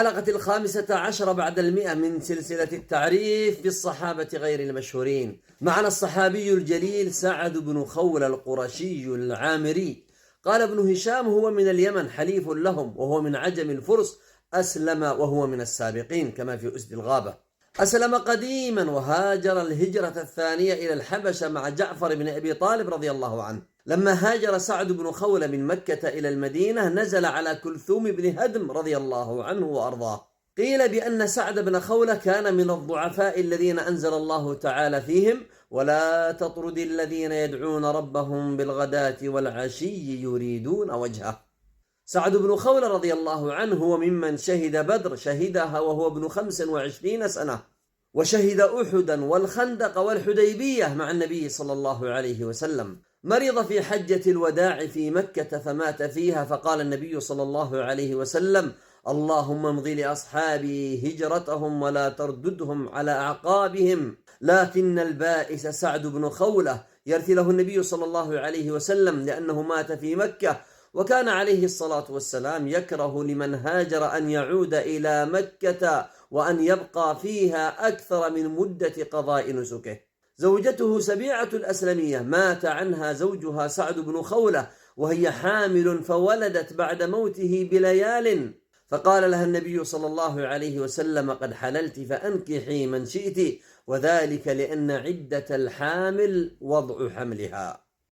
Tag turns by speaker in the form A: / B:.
A: الحلقة 15 بعد 100 من سلسلة التعريف بالصحابة غير المشهورين. معنا الصحابي الجليل سعد بن خولة القرشي العامري. قال ابن هشام: هو من اليمن حليف لهم، وهو من عجم الفرس، أسلم وهو من السابقين كما في أسد الغابة. أسلم قديما وهاجر الهجرة الثانية إلى الحبشة مع جعفر بن أبي طالب رضي الله عنه. لما هاجر سعد بن خولة من مكة إلى المدينة نزل على كلثوم بن هدم رضي الله عنه وأرضاه. قيل بأن سعد بن خولة كان من الضعفاء الذين أنزل الله تعالى فيهم: ولا تطرد الذين يدعون ربهم بالغداة والعشي يريدون وجهه. سعد بن خولة رضي الله عنه هو ممن شهد بدر، شهدها وهو ابن 25 سنة، وشهد أحدا والخندق والحديبية مع النبي صلى الله عليه وسلم. مرض في حجة الوداع في مكة فمات فيها، فقال النبي صلى الله عليه وسلم: اللهم امض لأصحابي هجرتهم ولا ترددهم على أعقابهم. لكن البائس سعد بن خولة يرثي له النبي صلى الله عليه وسلم لأنه مات في مكة، وكان عليه الصلاة والسلام يكره لمن هاجر أن يعود إلى مكة وأن يبقى فيها أكثر من مدة قضاء نسكه. زوجته سبيعة الأسلمية مات عنها زوجها سعد بن خولة وهي حامل، فولدت بعد موته بليال، فقال لها النبي صلى الله عليه وسلم: قد حللت فأنكحي من شئت، وذلك لأن عدة الحامل وضع حملها.